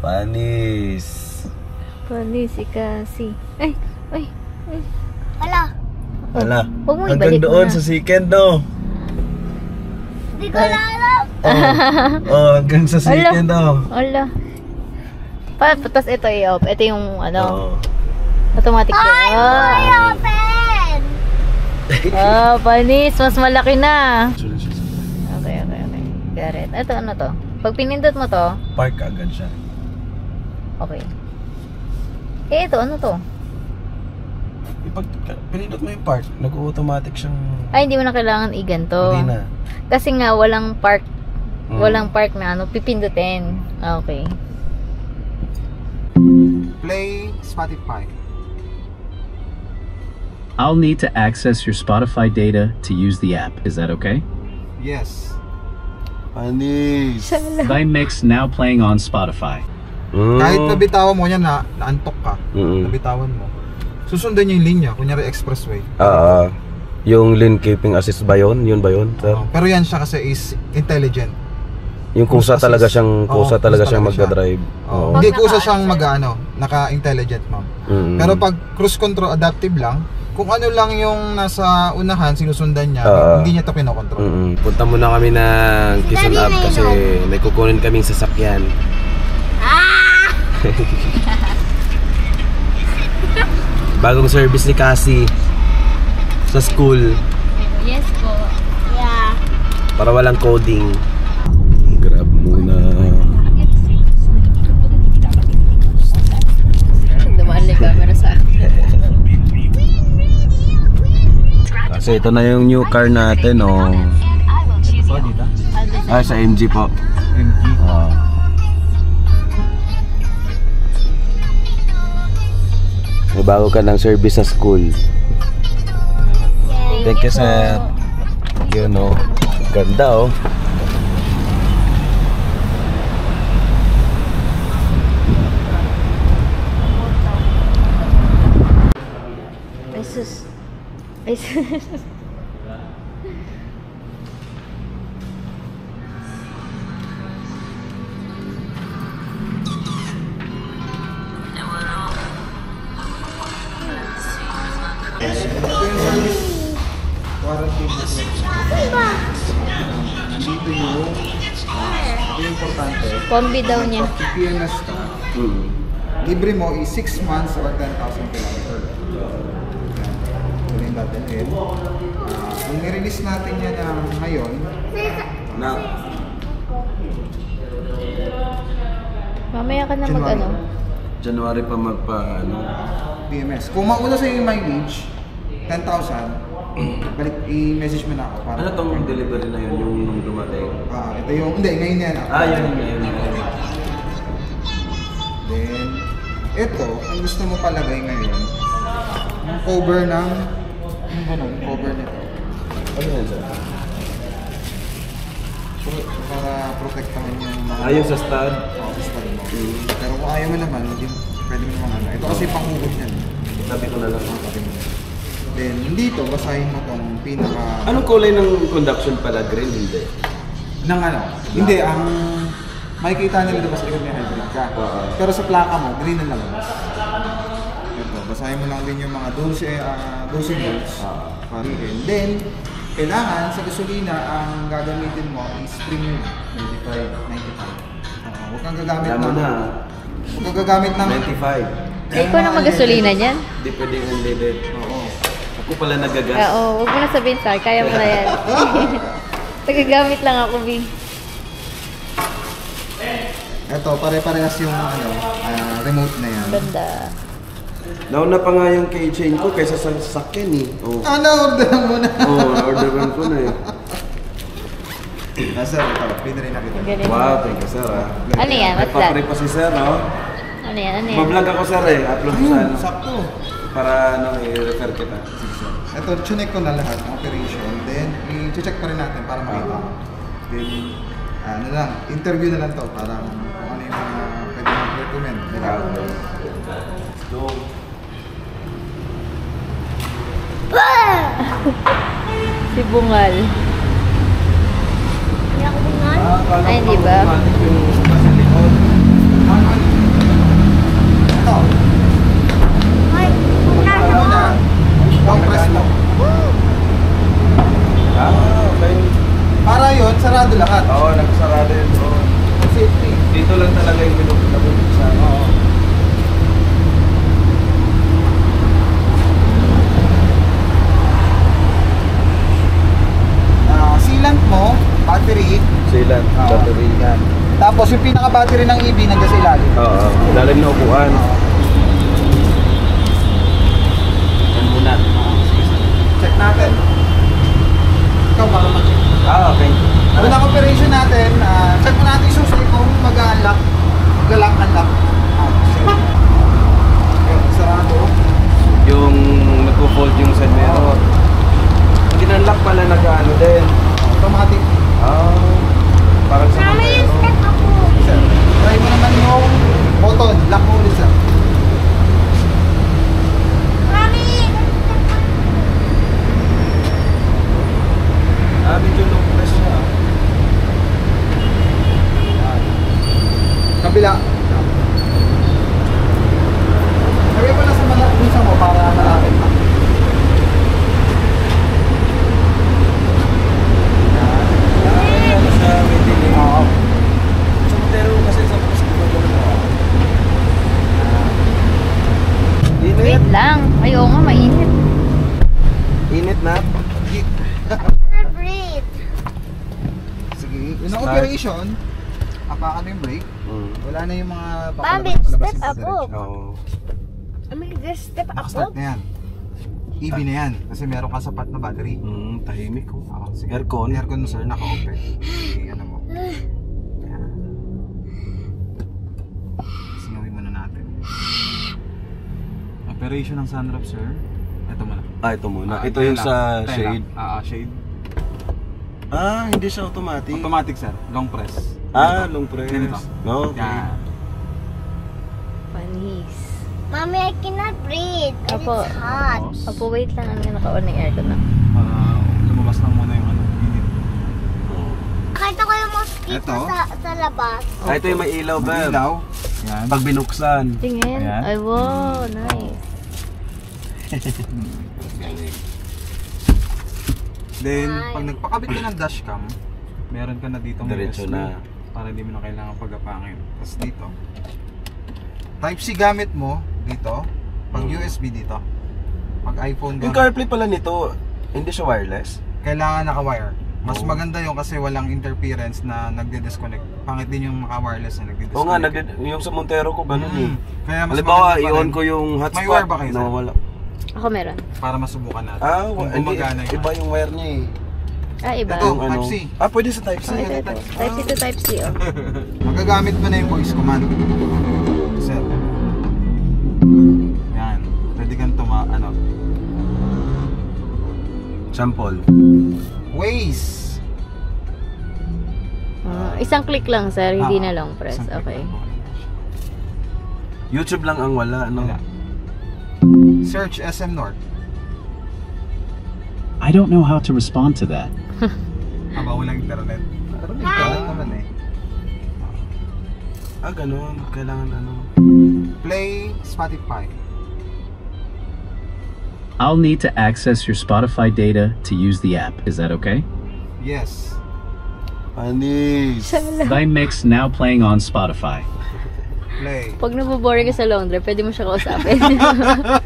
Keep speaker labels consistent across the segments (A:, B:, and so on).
A: Panis.
B: Panis si Cassie. Ay.
C: Hala.
A: Hala.
B: Huwag mo
A: Hanggang
B: ibalik
A: doon
B: mo na.
A: sa second, no?
C: Hindi ko na alam.
A: Hanggang sa second, no?
B: Ala. Tapos ito i-off. Ito yung ano. Automatic
C: Ay, may open.
B: Panis. Mas malaki na. Okay. Got it. Ito ano to? Pag pinindot mo to.
A: Park agad siya.
B: Okay. Ito ano to?
A: Pag pinindot mo yung park, nag-automatic siyang...
B: Ay, hindi mo na kailangan i-ganto.
A: Hindi na.
B: Kasi nga, walang park. Walang park na ano, pipindutin. Okay.
D: Play Spotify.
E: I'll need to access your Spotify data to use the app. Is that okay?
D: Yes.
A: Panis.
E: By Mix now playing on Spotify.
D: Kahit nabitawan mo yan na naantok ka, nabitawan mo. Susundan niyo yung linya, kunyari expressway.
A: Yung lane keeping assist ba yun? Yun ba yun?
D: Pero yan siya kasi is intelligent.
A: Yung kusa talaga siyang magdadrive.
D: Hindi kusa siyang naka-intelligent, ma'am. Pero pag cruise control adaptive lang, kung ano lang yung nasa unahan, sinusundan niya, hindi niya ito pinokontrol.
A: Punta muna kami ng Quezon Ave kasi may kukunin kaming sasakyan. Bagong service ni Cassie sa school.
B: Yes po.
C: Yeah.
A: Para walang coding. Grab muna.
B: Dumaan lang camera sa akin.
A: Kasi ito na yung new car natin, oh. Sa MG po.
D: MG.
A: May bago ka ng service sa school. Thank you, sir. Yun, oh. Ganda, oh.
B: Ay sus.
D: Dito yung importante.
B: Kombi daw niya.
D: Pag PMS ka, libre mo is 6 months or 10,000 kilometers. Tuloy natin yun. Kung nirelease natin yan ngayon,
B: Mamaya ka na mag-ano.
A: January pa
D: PMS. Kung mauna sa yung mileage, 10,000, balik i-message mo na ako.
A: Ano tong delivery na yun, yung dumating?
D: Ito yung, hindi, ngayon yan.
A: Yun.
D: Then, ito, ang gusto mo palagay ngayon, yung cover ng, yung ganun, cover nito.
A: Ano yan, sir?
D: Para protektahan yung mga...
A: Yung sa stud?
D: Oo, sa stud mo. Pero kung ayaw mo naman, hindi pwede mo naman. Ito kasi panghugot yan.
A: Sabi ko na lang.
D: Then, dito, basahin mo tong pinaka...
A: Anong kulay ng conduction pala? Green, hindi?
D: Hindi, ang makikita nila diba sa likod may hybrid ka. Pero sa plaka mo, green ang labas. Ito, basahin mo lang din yung mga 12 volts. Then, kailangan sa gasolina, ang gagamitin mo is premium 95. Huwag kang gagamit Huwag kang gagamit ng
A: 95.
B: Ikaw na mag-gasolina dyan?
A: Hindi pwedeng unleaded.
D: Oo.
A: Ako pala nagagas.
B: Oo, huwag mo na sabihin sa akin. Kaya mo na yan. Nagagamit lang ako, Bing.
D: Ito, pare-parehas yung remote na yan.
B: Ganda.
A: Nauna pa nga yung keychain ko kaysa sa sasakyan eh.
D: Na-orderan mo na.
A: Na-orderan ko na eh.
D: Sir, ito, pinarin na kita.
B: Galing.
A: Wow, thank you, sir.
B: Ano yan? What's that?
A: Nagpapare pa si sir, no?
B: Ano yan?
A: Mablog ako, sir eh. Upload ko sa ano.
D: Sakto.
A: Para i-refer kita.
D: Ito, chinek ko na lahat ng operation. Then, i-check pa rin natin para makita. Then, interview na lang to para kung ano yung mga pwede mong recommend.
A: Let's go.
B: Si Bungal.
C: Hindi ako bingal.
B: Ay, hindi ba?
A: Yung nasa likod. nagsarado yun doon.
D: Safety.
A: Dito lang talaga yung binubuksan.
D: Oo. Sealant mo, battery,
A: Sealant,
D: Oo.
A: battery.
D: yan. Tapos yung pinaka-battery ng EV nandiyan sa ilalim.
A: Oo, ilalim na upuan. Yan muna.
D: Check natin. Ikaw para ma-check.
A: Okay.
D: Unang operation natin, check mo natin yung susi kung mag-unlock, mag-unlock. Sarado.
A: Yung nagpo-fold yung side mirror. Ginunlock pala nag-ano din.
D: Automatic.
A: Parang sa
C: Mami,
A: Montero.
C: step ako.
D: Sir, try mo naman yung button. Lock mo ulit, sir.
C: Mami,
A: Medyo low press siya.
D: Kabila. Lagay mo na sa bulsa mo para malapit pa.
A: Ano siya, may dilim.
D: Oo.
A: Sa Montero kasi sa post ko
B: Wait
A: Init.
B: lang. Ay, oo nga, mainit.
A: Init na.
C: cannot breathe.
D: Sige. Yung operation, apakan mo yung brake. Wala na yung mga
C: Mami,
D: papalabas
C: step
D: sa
C: up.
D: diretso.
A: Oo.
C: Mami, just step up.
D: Nakastart na yan. EV na yan. Kasi meron ka sapat na battery.
A: Tahimik ko.
D: Sige.
A: Aircon.
D: Aircon mo, sir, naka-off eh. Ano mo. Ayan. Singawin muna natin. Operation ng sunroof, sir. Ito muna.
A: Ito muna. Ito yung sa shade.
D: Shade.
A: Hindi siya automatic.
D: Automatic, sir. Long press.
A: Long press.
D: Ganito.
A: No?
D: Yan.
B: Panis.
C: Mami, I cannot breathe. And
B: Apo.
C: it's hot.
B: Opo, wait lang. Ano naka-on ng aircon na.
D: Lumabas lang muna yung init.
C: Kahit ako yung mosquito
D: Eto.
C: sa labas.
A: Ito yung may ilaw, Beb.
D: Ilaw. Yan.
A: Pag binuksan.
B: Tingin.
D: Ayan.
B: Ay, wow. Nice.
D: Then, pag nagpakabit ka ng dashcam, meron ka na dito
A: Diretso na.
D: para hindi mo na kailangan pagapangin. Tapos dito, Type-C gamit mo dito, pag USB dito. Pag iPhone
A: Yung
D: gamit,
A: CarPlay pala nito, hindi siya wireless.
D: kailangan naka-wire. Mas
A: Oo.
D: maganda yun kasi walang interference na nagde-disconnect. Pangit din yung maka-wireless na nagde-disconnect.
A: Oo nga, yung sa Montero ko ganun eh.
D: Kaya mas
A: Halimbawa,
D: maganda pa
A: i-on
D: rin
A: ko yung hotspot.
D: May wire ba kayo, sir?
A: No, wala.
B: Ako meron.
D: para masubukan natin. Kung
A: Hindi.
D: gumagana yun.
A: Iba yung wire niya eh.
B: Iba.
D: Ito.
A: Yung
D: Type-C.
A: Pwede sa Type-C.
B: Oh, ito. Type-C to Type-C, oh.
D: Magagamit mo na yung voice command. Sir. Yan. Pwede kang
A: Sample.
D: Waze.
B: Isang click lang, sir. Hindi
D: Ah,
B: na long press.
D: isang click
B: Okay.
D: lang po.
A: YouTube lang ang wala, no?
D: Wala. Search SM North.
E: I don't know how to respond to that.
D: Aba, walang internet. Pero may internet naman eh.
A: Ganun. Kailangan
D: Play Spotify.
E: I'll need to access your Spotify data to use the app. Is that okay?
D: Yes.
A: Panis.
E: Thy mix now playing on Spotify.
D: Play.
B: Pag naboboring ka sa long drive, pwede mo siya kausapin.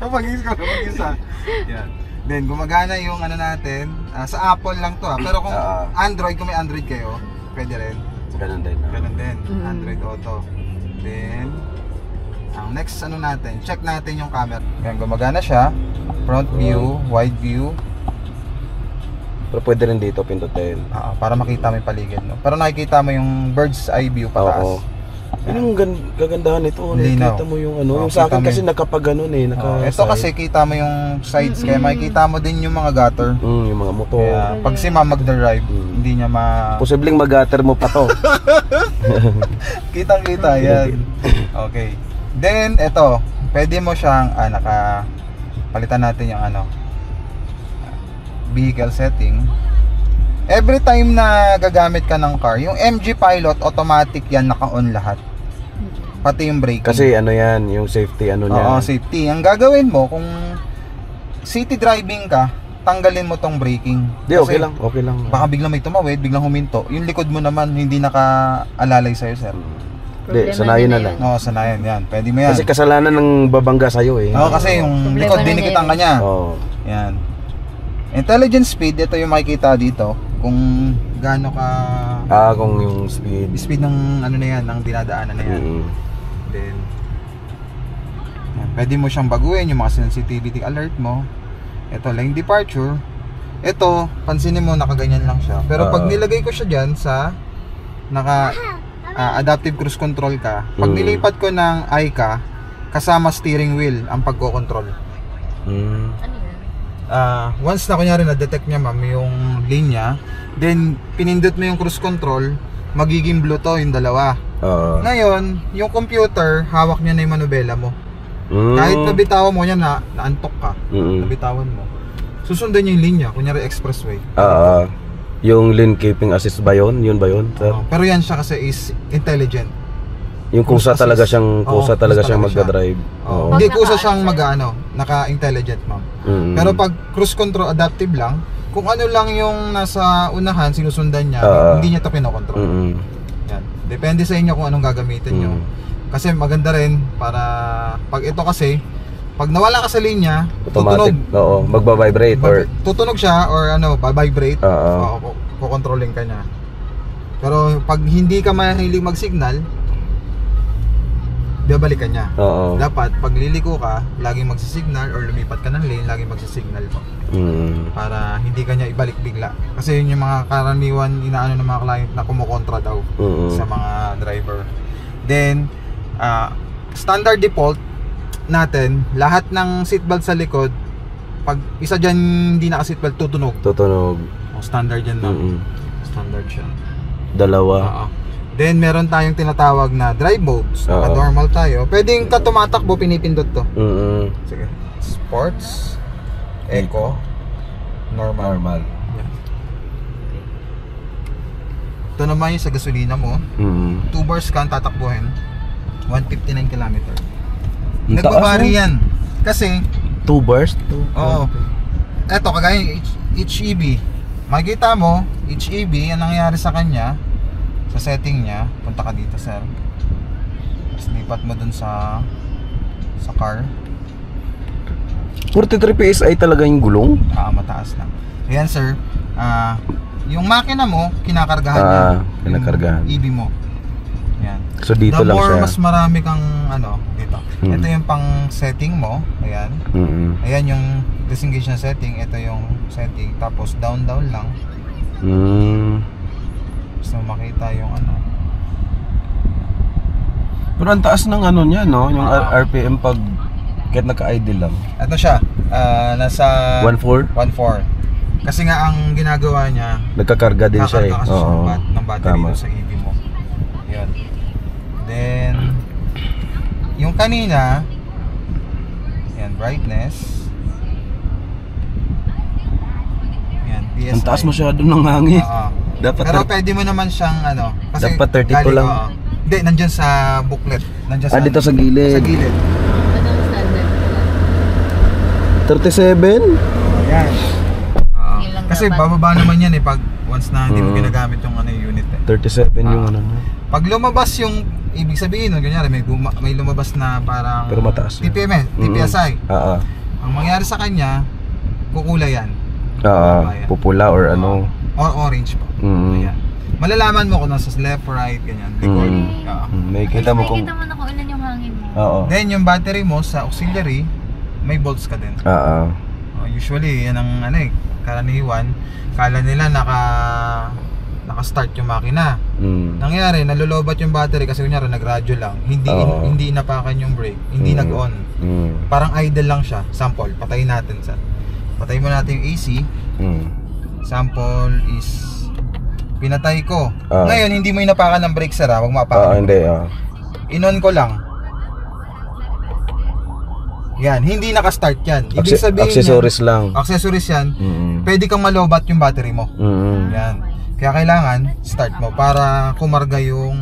D: Mag-isa ka, mag-isa. Yan. Then, gumagana yung natin. Sa Apple lang to pero kung Android, kung may Android kayo, pwede rin.
A: Ganun din.
D: Ganun din. Android Auto. Then, ang next natin, check natin yung camera. Yan, gumagana siya. Front view, wide view.
A: Pero pwede rin dito pindutin.
D: Para makita mo yung paligid. No? Pero nakikita mo yung bird's eye view pataas.
A: Oo. Yun yung gagandahan nito.
D: Linaw.
A: Nakikita mo yung
D: Oo,
A: yung sa akin
D: kita mo
A: kasi
D: yung-
A: nakapag-ganon eh.
D: Ito kasi kita mo yung sides, kaya makikita mo din yung mga gutter.
A: yung mga motor.
D: Kaya pag si ma'am mag-drive, hindi niya
A: Posibleng mag-gutter mo pa to.
D: kitang-kita yan. Okay. Then, ito, pwede mo siyang, palitan natin yung vehicle setting. Every time na gagamit ka ng car, yung MG Pilot, automatic yan, naka-on lahat. Pati yung braking.
A: Kasi yung safety niya.
D: Oo, safety. Ang gagawin mo, kung city driving ka, tanggalin mo tong braking.
F: Di, okay
D: Kasi
F: lang, okay lang.
D: Baka biglang may tumawid, biglang huminto. Yung likod mo naman, hindi naka-alalay sa'yo, sir.
F: Di, sanayin na lang.
D: Oo, sanayan yan. Pwede mo yan.
F: Kasi kasalanan ng babangga sa'yo eh.
D: Oo, kasi yung
B: Problema
D: likod,
B: na
D: dinikitan
B: niya
D: ka niya.
F: Oo.
D: Yan. Intelligent speed, ito yung makikita dito. Kung gaano ka
F: Kung yung speed.
D: speed ng ano na yan, ng dinadaanan na yan. Then, yan. Pwede mo siyang baguhin, yung mga sensitivity alert mo. Ito, lane departure. Ito, pansinin mo, nakaganyan lang siya. Pero pag nilagay ko siya dyan sa adaptive cruise control ka, pag nilipat ko ng ICA, kasama steering wheel ang pagko-control. Once na kunyari na-detect niya ma'am yung linya, then pinindot mo yung cruise control, magiging blue to yung dalawa. Ngayon, yung computer, hawak niya na yung manubela mo. Kahit nabitawan mo niya naantok ka, nabitawan mo, susundan niya yung linya, kunyari expressway.
F: Yung lane keeping assist ba yun? Yun ba yun?
D: Pero yan siya kasi is intelligent.
F: Yung kusa
D: Cruise
F: talaga
D: assist.
F: siyang
D: Oo,
F: talaga
D: cruise
F: siyang
D: talaga siya.
F: magdadrive. Oo.
D: Hindi kusa siyang naka-intelligent ma'am. Pero pag cruise control adaptive lang, kung ano lang yung nasa unahan sinusundan niya, hindi niya to pinokontrol. Yan. Depende sa inyo kung anong gagamitin nyo. Kasi maganda rin para pag ito kasi pag nawala ka sa linya,
F: Automatic. Oo, magba-vibrate or
D: tutunog siya or vibrate. Kukontrolling ka niya. Pero pag hindi ka mahilig mag-signal, babalikan niya. Dapat pag liliko ka, laging magsisignal or lumipat ka ng lane, laging magsisignal po. Para hindi ka niya ibalik bigla. Kasi yun yung mga karaniwan inaano ng mga client na kumukontra daw sa mga driver. Then, standard default natin, lahat ng seatbelt sa likod, pag isa dyan hindi naka-seatbelt, tutunog. Standard yan na. Standard siya.
F: Dalawa.
D: Then meron tayong tinatawag na drive modes. Normal tayo. Pwedeng ka tumatakbo, pinipindot to. Sige. Sports, Eco, Normal. Yan. Ito naman yung sa gasolina mo. 2 bars ka ang tatakbuhin. 159 km. Nagbabari yan. Kasi
F: 2 bars?
D: oo. Eto, kagaya HEB. Makikita mo, HEB, ang nangyari sa kanya, sa setting niya, punta ka dito, sir. Tapos lipat mo dun sa car.
F: 43 PSI talaga yung gulong?
D: Mataas lang. Ayan, sir. Yung makina mo, kinakargahan niya.
F: Kinakargahan.
D: Yung EB mo. Ayan.
F: So dito
D: The
F: lang
D: more
F: siya.
D: mas marami kang dito. Ito yung pang setting mo. Ayan. Ayan yung disengage na setting. Ito yung setting. Tapos down lang. Gusto mo makita yung
F: Pero ang taas ng niya, no? Yung RPM pag kahit naka-idle lang.
D: Ito siya. Nasa
F: 1.4?
D: 1.4. Kasi nga ang ginagawa niya,
F: Nagkakarga din siya eh.
D: kakarga kasi siya ng battery
F: Tama.
D: sa EV mo. Yun. Then yung kanina, yan, brightness. Yan, PSI.
F: Ang taas masyado ng hangin. Dapat
D: Pero pwede mo naman siyang kasi
F: Dapat 32 lang.
D: Hindi, nandyan sa booklet. Nandyan sa
F: dito sa gilid.
D: Sa gilid.
B: Anong standard?
F: 37?
D: Yan.
B: Yun lang
D: Kasi
B: dapat.
D: bababa naman yan yung once na hindi mo ginagamit yung unit
F: 37 yung
D: Pag lumabas yung ibig sabihin nun, kunyari may lumabas na parang
F: Pero mataas na.
D: TPSI. Ang mangyari sa kanya, kukulay yan.
F: Pupula or
D: Or orange po. Ayan. Malalaman mo kung nasa left, right, ganyan. Record.
F: May kita mo kung
B: Nakikita mo na kung ilan yung hangin mo.
D: Then yung battery mo sa auxiliary, may volts ka din. Usually, yan ang karaniwan. Kala nila naka-start yung makina. Nangyari, nalulobat yung battery kasi kunyari nag-radyo lang. Hindi inapakan yung brake, hindi nag-on. Parang idle lang siya. Sample, patayin natin sa. Patayin mo natin yung AC. Sample is pinatay ko. Ngayon, hindi mo inapakan ng brake, sir. Huwag maapakan.
F: Hindi.
D: In-on ko lang. Yan, hindi naka-start yan. Ibig sabihin
F: accessories
D: yan,
F: lang.
D: Accessories yan. Pwede kang malobat yung battery mo. Yan. Kaya kailangan start mo para kumarga yung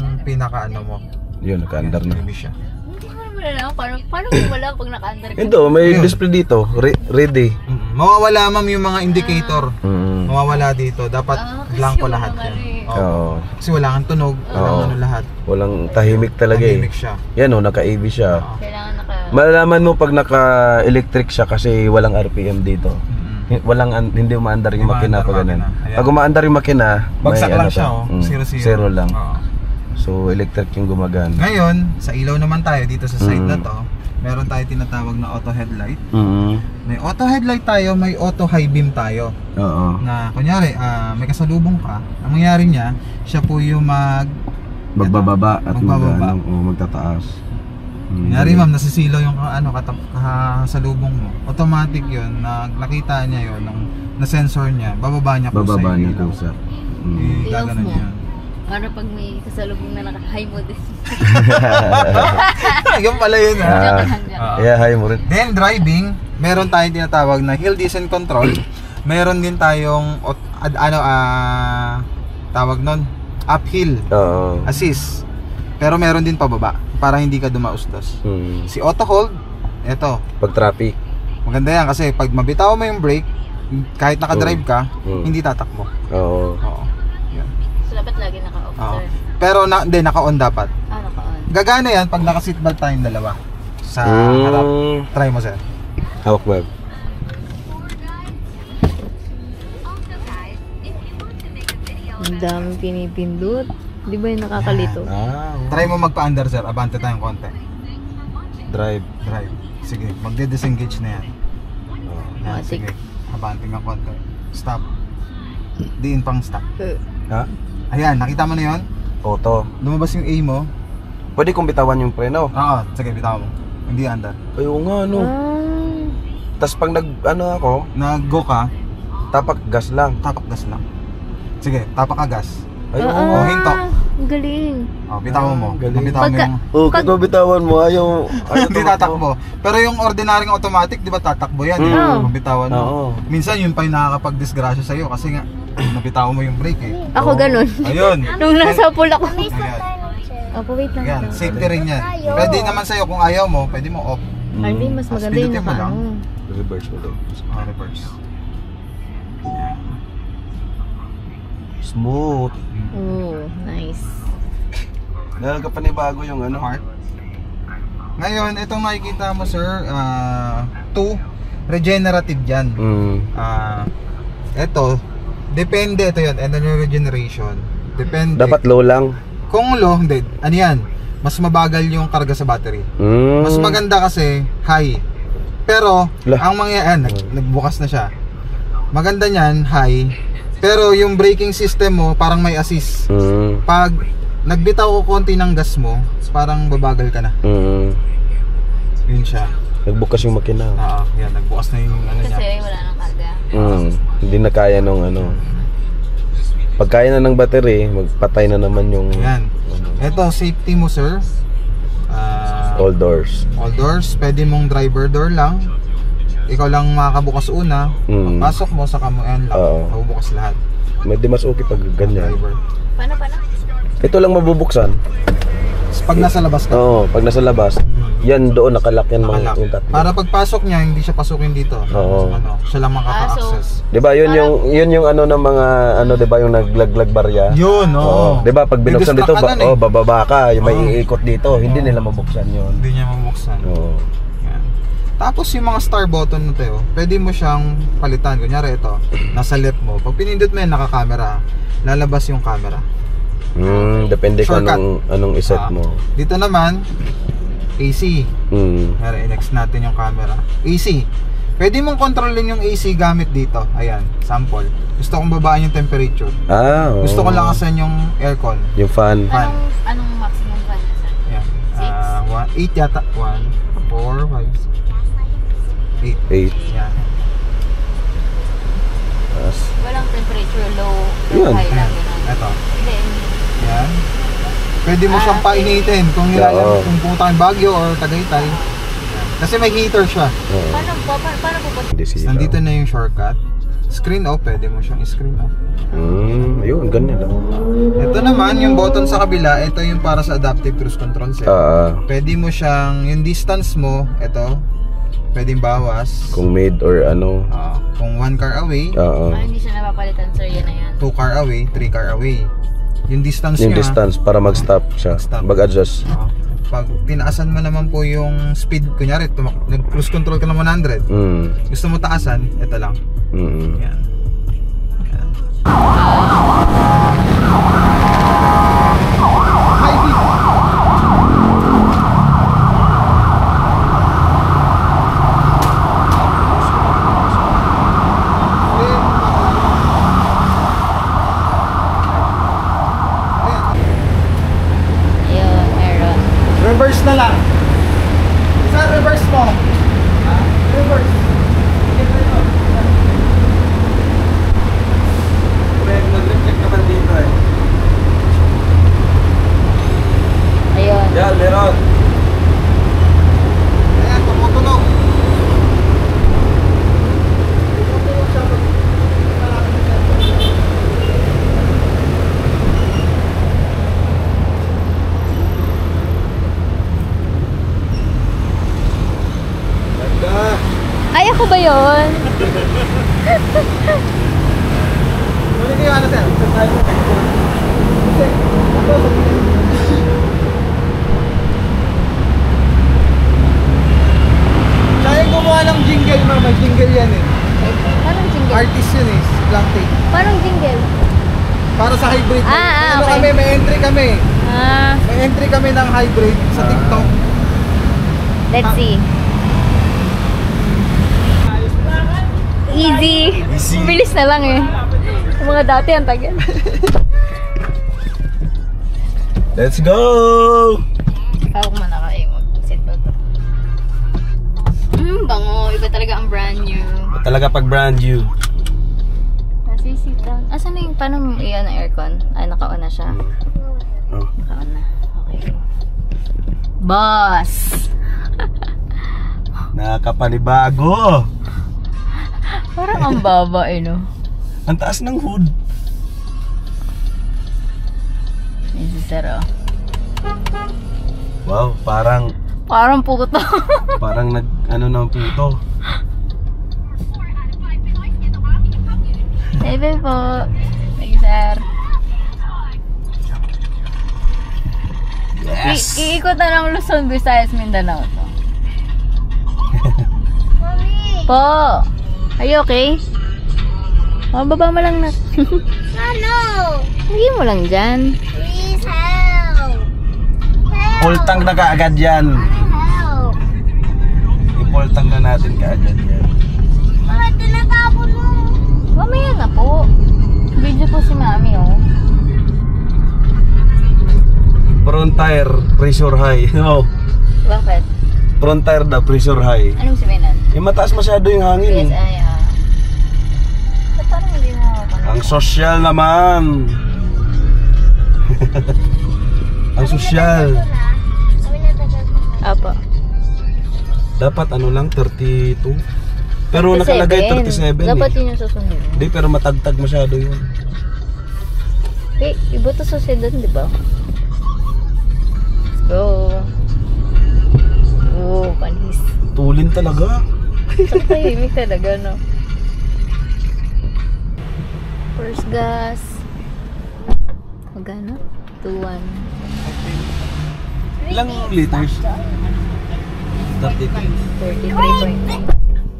D: mo.
F: Yun, naka-under na.
D: Hindi siya.
B: Hindi ko naman alam paano mo wala pag naka-under ka.
F: Ito, may display dito. Ready.
D: Mawawala ma'am yung mga indicator.
F: Mm.
D: Mawawala dito. Dapat
B: kasi
D: blanco
B: wala
D: lahat
B: naman
D: yan.
B: eh.
D: Oo.
F: Oo.
D: Kasi wala kang tunog, walang ano lahat.
F: Walang tahimik talaga
D: Tahimik
F: eh.
D: siya.
F: Yan oh, naka-AV siya.
B: Kailangan naka...
F: Malalaman mo pag naka-electric siya kasi walang RPM dito. Hindi umaandar yung
D: Hindi
F: makina
D: umaandar
F: pag ganun.
D: makina. Ayan.
F: Pag umaandar yung makina,
D: Bagsak
F: may
D: lang
F: ano
D: siya,
F: to.
D: oh. Zero.
F: Zero lang.
D: Oo.
F: So electric yung gumagana.
D: Ngayon, sa ilaw naman tayo dito sa side na to. Meron tayo tinatawag na auto headlight. May auto headlight tayo, may auto high beam tayo.
F: Oo.
D: Na kunyari, may kasalubong ka. Ang mangyari niya, siya po yung
F: Magbababa at
D: Magbababa.
F: magtataas.
D: Kunyari ma'am, nasisilaw yung kasalubong mo. Automatic yun, nakita niya yun, na sensor niya, bababa niya kung
F: Bababa
D: sa
F: niya
D: ilaw.
F: kung sa.
D: Gaganon
B: mo.
D: niya.
B: Para pag may kasalubong na naka-high mo din.
D: Yung pala yun ha.
F: Yeah, hi mo rin.
D: Then driving, meron tayong tinatawag na hill descent control. Meron din tayong tawag nun, uphill
F: Oo.
D: assist. Pero meron din pababa para hindi ka dumaustos. Si auto hold, eto,
F: Pag traffic.
D: maganda yan kasi pag mabitaw mo yung brake, kahit nakadrive ka, hindi tatakbo.
F: Oo.
D: Oo. Yan.
B: So, dapat lagi naka-off,
D: Oo.
B: sir.
D: Pero hindi, naka-on dapat.
B: Naka-on.
D: Gagana yan pag naka-seatbelt tayong dalawa sa harap. Try mo, sir.
F: Hawak ba?
B: Ang daming pinipindot. Di ba yung nakakalito?
D: Try mo magpa-under, sir. Abante tayong konti.
F: Drive.
D: Drive. Sige, magde-disengage na yan. Yan,
B: Matik.
D: sige. Abante ng konti. Stop. Diin pang stop.
F: Ha?
D: Ayan, nakita mo na yun?
F: Auto.
D: Lumabas yung A mo.
F: Pwede kong bitawan yung preno.
D: Oo, sige, bitaw mo. Hindi under.
F: Ayaw nga, no. Tapos pag ako,
D: Nag-go ka,
F: tapak gas lang.
D: tapak gas lang. Sige, tapak ka gas.
F: Ayaw
D: Oo,
F: nga.
D: hinto.
B: Ang galing.
D: Oh, bitawan mo.
F: Galing.
D: Bitawan mo
B: Pagka-
D: yung...
F: Oh, kung bitawan mo, ayaw
D: Hindi tatakbo. Pero yung ordinaryong automatic, di ba tatakbo yan?
B: Oo.
D: Bitawan mo.
F: Oo.
D: Minsan yun pa yung nakakapag-disgrasya sa'yo kasi nga, nabitawan mo yung brake eh.
B: Ako ganun.
D: Ayun.
B: Nung nasa pool ako.
C: May isang
D: Ayan.
C: tayo ng chair.
B: Opo, wait lang.
D: Yan,
B: ito.
D: safety rin yan. Pwede naman sa'yo kung ayaw mo, pwede mo off.
B: Hindi, mas maganda yung
D: Pindutin mo lang.
B: naka-ano.
F: Reverse mo daw.
D: Reverse.
F: Smooth.
B: Oh, nice.
F: Dahil ka panibago yung ano.
D: Part. Ngayon, itong nakikita mo sir, 2, regenerative dyan. Ito, depende, ito yun, energy regeneration. Depende.
F: Dapat low lang.
D: Kung low, hindi, ano yan, mas mabagal yung karga sa battery. Mas maganda kasi high. Pero ang mangyayari, nagbukas na siya. Maganda niyan high. Pero yung braking system mo parang may assist. Pag nagbitaw ko konti ng gas mo, parang babagal ka na. Yun siya.
F: Nagbukas yung makina.
D: Oo, yan, nagbukas na yung ano niya.
B: Kasi wala nang karga.
F: Hindi na kaya nung ano. Pag kaya na ng battery, magpatay na naman yung
D: Yan. Ito, safety mo sir.
F: all doors.
D: All doors, pwede mong driver door lang. Ikaw lang makakabukas una. Pasok mo, saka mo unlock.
F: Oo.
D: Mabubukas lahat.
F: Medyo mas okay pag ganyan.
D: Driver.
B: Paano?
F: Ito lang mabubuksan.
D: Pag nasa labas ka.
F: Oo, pag nasa labas, yan doon nakalock yan mga
D: Nakalak.
F: yung tatlo.
D: Para pagpasok niya, hindi siya pasukin dito.
F: Oo.
D: Ano, siya lang makaka-access.
F: 'Di ba? Yun yung ano ng mga ano 'di ba yung naglaglag barya?
D: Yun, oo.
F: 'Di ba pag binuksan
D: May
F: dito,
D: distract ka nun eh.
F: bababa ka, yung may iikot dito, hindi nila mabuksan 'yon.
D: Hindi niya mabuksan.
F: Oo.
D: Yan. Tapos yung mga star button na tayo, pwede mo siyang palitan. Kunyari ito, nasa left mo. Pag pinindot mo yan, naka-camera, lalabas yung camera.
F: Depende kung
D: Shortcut.
F: anong iset mo.
D: Dito naman, AC. Kaya i-next natin yung camera. AC. Pwede mong kontrolin yung AC gamit dito. Ayan, sample. Gusto kong babaan yung temperature.
F: Oo.
D: Gusto ko lakasan yung aircon.
F: Yung fan.
D: Fan.
B: Anong maximum fan na sir?
D: Ayan. 8 yata. 1, 4, 5, 8.
F: 8.
D: Yan.
B: Walang temperature, low,
F: Yun.
B: high lang. Ganun.
D: Ito.
B: Hindi.
D: Yan. Pwede mo siyang painitin kung kung pumunta kang Baguio or Tagaytay. Yan. Kasi may heater siya.
B: Paano po?
F: Hindi siya.
D: Nandito na yung shortcut. Screen off, pwede mo siyang screen off.
F: Ayun, ganyan lang.
D: Ito naman, yung button sa kabila, ito yung para sa adaptive cruise control set. Pwede mo siyang, yung distance mo, ito, pwedeng bawas.
F: Kung mid or ano.
D: Kung 1 car away,
F: Oo.
B: Hindi siya napapalitan, sir. Yan na yan.
D: 2 car away, 3 car away. Yung distance
F: Yung
D: niya,
F: distance para mag-stop siya.
D: Stop.
F: Mag-adjust.
D: pag tinaasan mo naman po yung speed, kunyari, nag-cruise control ka ng 100. Gusto mo taasan, ito lang. Yan. Yan. High beat.
B: Ayun, meron.
D: Reverse na lang. Isa, reverse mo. Reverse.
A: Nag-reflect naman dito eh.
B: Ayun.
A: Yan, meron.
D: Ayan, tumutunog.
B: Ay, ako ba yun?
D: Muli kayo, ano sir? Siya yung gumawa ng jingle, mama. Jingle yan eh.
B: Parang jingle.
D: Artist yun eh, si Blanktail.
B: Parang jingle.
D: Para sa hybrid.
B: Ah,
D: Ano
B: okay.
D: kami, may entry kami.
B: Ah,
D: May entry kami ng hybrid sa TikTok.
B: let's see. Easy. Bilis na lang eh. Yung mga dati ang tagal.
F: Let's go!
B: Ako muna kayo mag-seatbelt to. Bango. Iba talaga ang brand new.
F: Talaga pag brand new.
B: Nasi-sit down. Asan na yung, paano mo iyan ang aircon? Ay, naka-on na siya.
F: Oh.
B: Naka-on na. Okay. Boss!
F: Nakakapanibago!
B: Parang ang baba eh, no?
F: Ang taas ng hood.
B: Yan si Sir, oh.
F: Wow, parang
B: puto.
F: parang ano ng puto.
B: Bye po. Thank you, Sir.
F: Yes!
B: Iikot na ng Luzon, Visayas, Mindanao to.
C: Mommy,
B: Po! Are you okay? Baba mo lang na.
C: ano?
B: Lagi mo lang dyan.
C: Please help. Help.
F: Pultang na kaagad yan.
C: Help.
F: Ipultang na natin kaagad yan.
C: Bakit tinatapon mo?
B: Mamaya na po. Video po si Mami, oh.
F: Front tire, pressure high. No.
B: Bakit?
F: Front tire na, pressure high.
B: Anong sabihin nun?
F: Eh, mataas masyado yung hangin.
B: PSI, ah. Ba't parang hindi mo ako
F: Ang sosyal naman. Ang sosyal.
C: Kami natagal ko.
B: Apo.
F: Dapat ano lang, 32. Pero
B: 37.
F: nakalagay 37
B: Dapat
F: eh.
B: yun yung susunod.
F: Hindi, pero matagtag masyado yun.
B: Eh, iba to sa sedan, di ba? Let's go. Oh, panis.
F: Tulin talaga.
B: Tahimik talaga, no? First gas. Magkano? 2-1.
F: Ilang liters?
B: 33.9.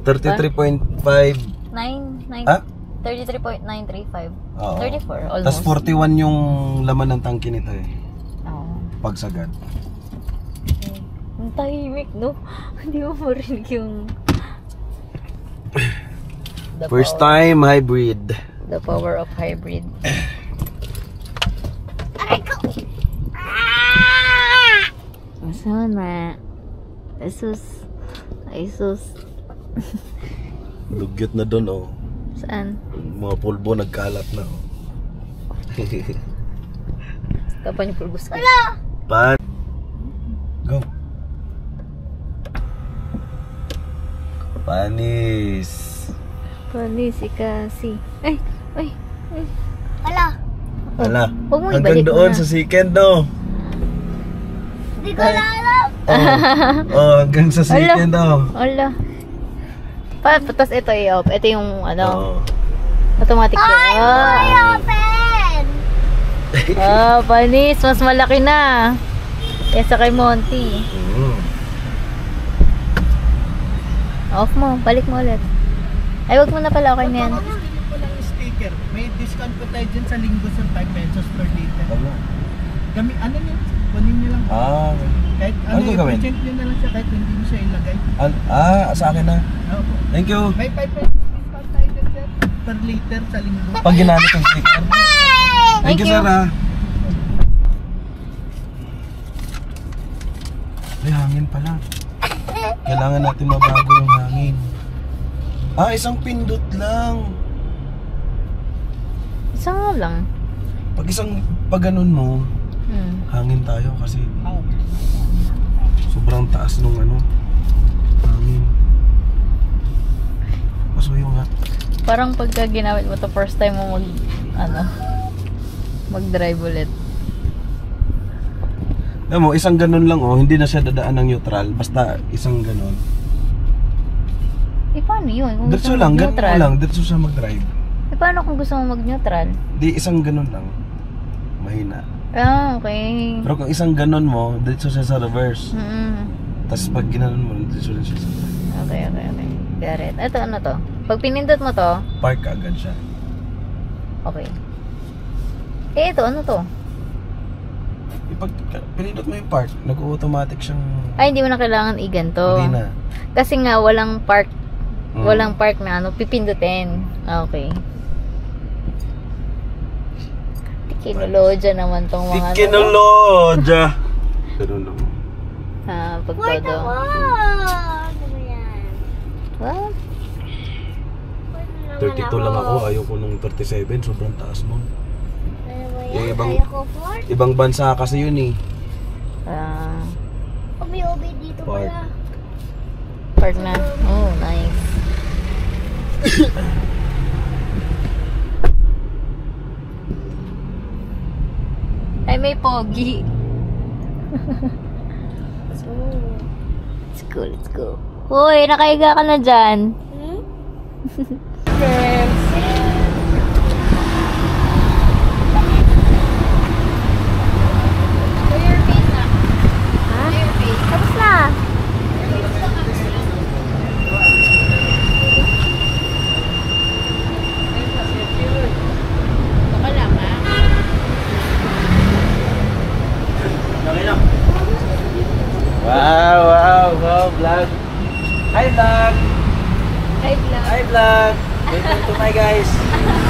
F: 33.5.
B: 9?
F: Ah?
B: 33.935.
F: Oo.
B: 34, almost.
F: Tapos 41 yung laman ng tangke nito eh.
B: Oo.
F: Pagsagad.
B: Ang tahimik, no? Hindi mo marinig yung... The
F: First
B: power.
F: time hybrid.
B: The power of hybrid.
C: Aray ko. Ah!
B: Masama. Jesus. Jesus.
F: Dugyot na doon oh.
B: Saan?
F: Mga pulbo nagkalat na oh.
B: Tapan yung pulbos ka.
F: Pan. Go. Panis.
B: Panis, ikasi. Ay! Ay! Ay!
C: Wala.
F: Ala.
B: Huwag mo
F: Hanggang
B: ibalik
F: doon
B: mo na.
F: sa second no.
C: Hindi ko na alam.
F: Oh, hanggang sa second oh.
B: Ala. Tapos ito i-off. Ito yung ano,
F: Oo.
B: automatic
C: Ay,
B: door.
C: may open!
B: Panis. Mas malaki na. Kesa kay Monty.
F: Mm.
B: Off mo. Balik mo ulit. Ay, wag mo na pala. Okay na yan.
G: Gusto ko lang sticker. May discount po tayo dyan sa linggo sa 5 pesos per liter.
F: Ano?
G: Ano yun? Kunin nyo lang.
F: Okay.
G: Kahit
F: Ano gagawin?
G: i-present nyo na lang siya kahit hindi nyo siya ilagay.
F: Sa akin na.
G: Opo.
F: Thank you.
G: May 5 pesos discount tayo dyan sir. Per liter sa linggo.
F: Pag ginamit yung sticker. Thank you,
B: you.
F: sir, ha. May hangin pala. Kailangan natin mabago yung hangin. Isang pindot lang.
B: Isa nga lang.
F: Pag ganun mo, hangin tayo kasi sobrang taas nung hangin. Pasuyo nga.
B: Parang pagka ginamit mo to first time mo mag-drive ulit.
F: Alam mo, isang ganun lang hindi na siya dadaan ng neutral. Basta isang ganun.
B: Paano yun? Kung gusto
F: Diretso
B: mo
F: lang, ganun
B: mag-neutral?
F: lang. Diretso siya mag-drive.
B: Paano kung gusto mo mag-neutral?
F: Di isang ganun lang. Mahina.
B: Okay.
F: Pero kung isang ganun mo, diretso siya sa reverse.
B: Mm.
F: Tapos pag ginanon mo, diretso rin siya sa
B: Okay. Got it. Ito ano to? Pag pinindot mo to,
F: park agad siya.
B: okay. Ito ano to?
F: Pag pinindot mo yung park, nag-automatic siyang...
B: Ay, hindi mo na kailangan i-ganto.
F: Hindi na.
B: Kasi nga, walang park.
F: Mm.
B: Walang park na pipindutin. Okay. Tikinolodya naman tong mga
F: Tikinolodya! Ganun lang.
B: pag
C: Wait,
B: todo.
C: Ano ba yan?
B: What?
F: 32 lang ako, ayoko nung 37, sobrang taas nun.
C: Ano ba
F: Yung
C: yan?
F: ibang-
C: Ayoko for?
F: Ibang bansa kasi yun eh.
C: Umi-ubi dito
F: Park.
C: pala.
B: Park na. Oh, nice. Ay, may pogi. Let's go. Hoy, nakahiga ka na dyan.
C: Tapos na.
A: Wow, vlog. Hi, vlog.
B: Hi, vlog.
A: Hi, vlog. Welcome to my guys.